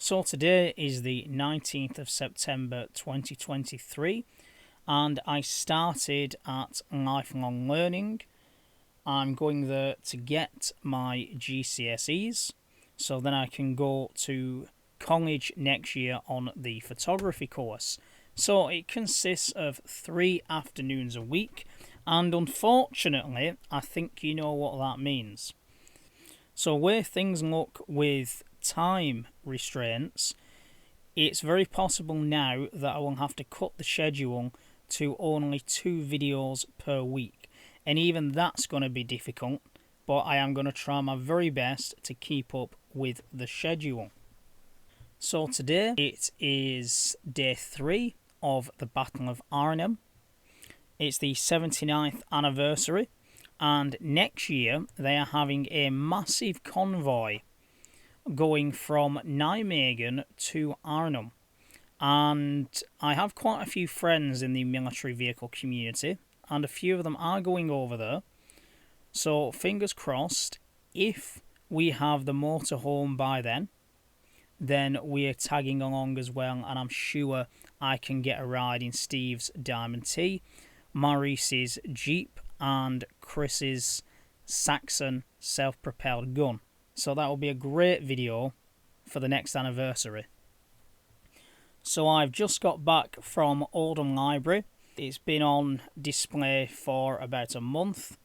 So today is the 19th of September 2023 and I started at Lifelong Learning. I'm going there to get my GCSEs so then I can go to college next year on the photography course. So it consists of 3 afternoons a week, and unfortunately I think you know what that means. So where things look with time restraints, it's very possible now that I will have to cut the schedule to only 2 videos per week, and even that's going to be difficult, but I am going to try my very best to keep up with the schedule. So today it is day 3 of the Battle of Arnhem. It's the 79th anniversary, and next year they are having a massive convoy going from Nijmegen to Arnhem. And I have quite a few friends in the military vehicle community, and a few of them are going over there. So fingers crossed, if we have the motorhome by then we are tagging along as well, and I'm sure I can get a ride in Steve's Diamond T, Maurice's Jeep, and Chris's Saxon self-propelled gun. So that will be a great video for the next anniversary. So I've just got back from Oldham Library. It's been on display for about a month.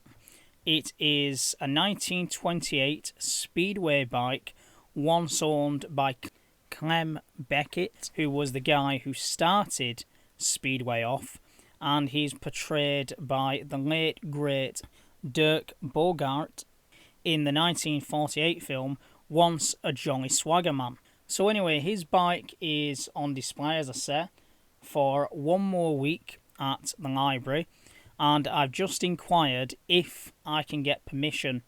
It is a 1928 Speedway bike, once owned by Clem Beckett, who was the guy who started Speedway off, and he's portrayed by the late great Dirk Bogarde in the 1948 film Once a Jolly Swagger Man. So anyway, his bike is on display, as I said, for one more week at the library, and I've just inquired if I can get permission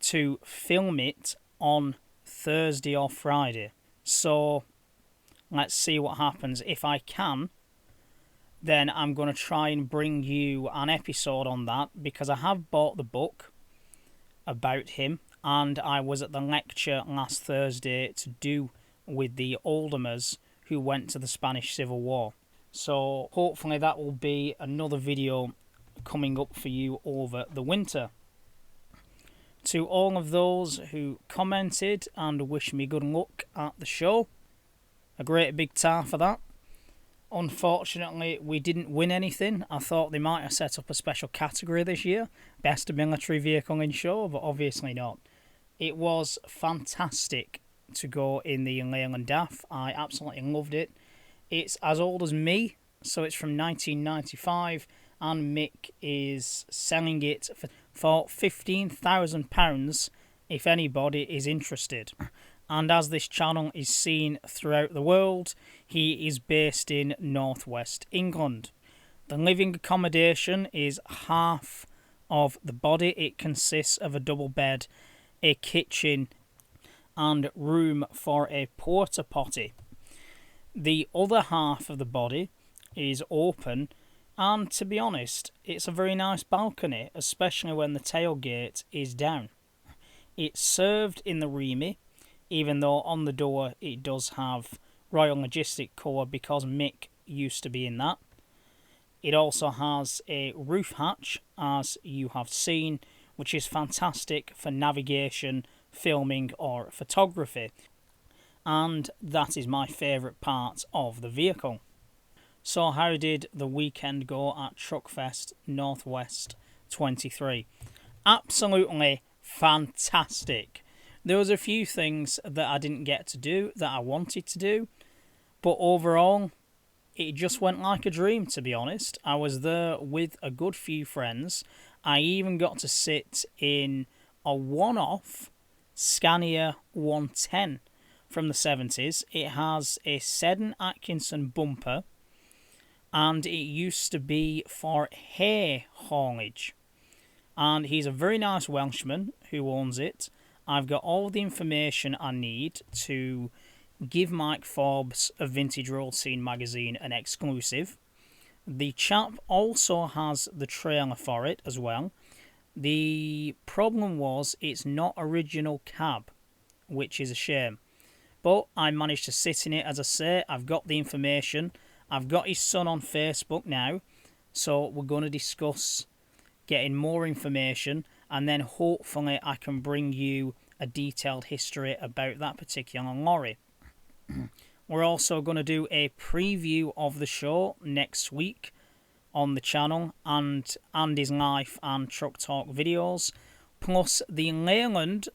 to film it on Thursday or Friday. So let's see what happens. If I can, then I'm going to try and bring you an episode on that, because I have bought the book about him, and I was at the lecture last Thursday to do with the Oldhamers who went to the Spanish Civil War. So hopefully that will be another video coming up for you over the winter. To all of those who commented and wish me good luck at the show, a great big tar for that. Unfortunately, we didn't win anything. I thought they might have set up a special category this year, Best Military Vehicle in Show, but obviously not. It was fantastic to go in the Leyland DAF. I absolutely loved it. It's as old as me, so it's from 1995, and Mick is selling it for £15,000 if anybody is interested. And as this channel is seen throughout the world, he is based in northwest England. The living accommodation is half of the body. It consists of a double bed, a kitchen, and room for a porta potty. The other half of the body is open, and to be honest, it's a very nice balcony, especially when the tailgate is down. It's served in the Remy, even though on the door it does have Royal Majestic colour because Mick used to be in that. It also has a roof hatch, as you have seen, which is fantastic for navigation, filming or photography. And that is my favourite part of the vehicle. So how did the weekend go at Truckfest Northwest 23? Absolutely fantastic. There was a few things that I didn't get to do that I wanted to do, but overall it just went like a dream, to be honest. I was there with a good few friends. I even got to sit in a one-off Scania 110 from the 70s. It has a Seddon Atkinson bumper, and it used to be for hay haulage. And he's a very nice Welshman who owns it. I've got all the information I need to give Mike Forbes of Vintage Road Scene magazine an exclusive. The chap also has the trailer for it as well. The problem was it's not original cab, which is a shame. But I managed to sit in it, as I say. I've got the information. I've got his son on Facebook now. So we're going to discuss getting more information, and then hopefully I can bring you a detailed history about that particular lorry. We're also going to do a preview of the show next week on the channel, and Andy's life and truck talk videos, plus the Leyland,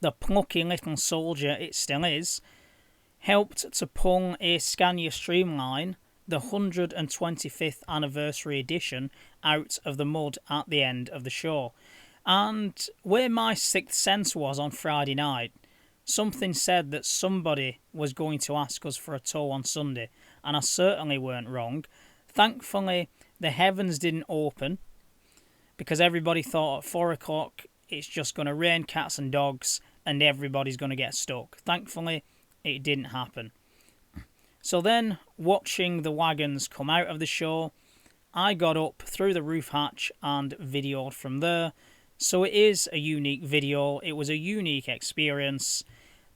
the plucky little soldier it still is, helped to pull a Scania Streamline, the 125th anniversary edition, out of the mud at the end of the show. And where my sixth sense was on Friday night, something said that somebody was going to ask us for a tow on Sunday, and I certainly weren't wrong. Thankfully, the heavens didn't open, because everybody thought at 4 o'clock it's just going to rain cats and dogs and everybody's going to get stuck. Thankfully, it didn't happen. So then, watching the wagons come out of the show, I got up through the roof hatch and videoed from there. So it is a unique video. It was a unique experience.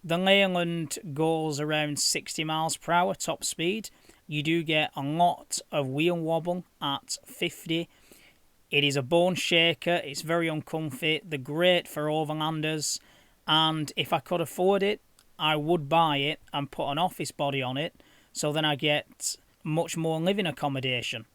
The Leyland goes around 60 miles per hour top speed. You do get a lot of wheel wobble at 50. It is a bone shaker. It's very uncomfy. They're great for overlanders. And if I could afford it, I would buy it and put an office body on it, so then I get much more living accommodation.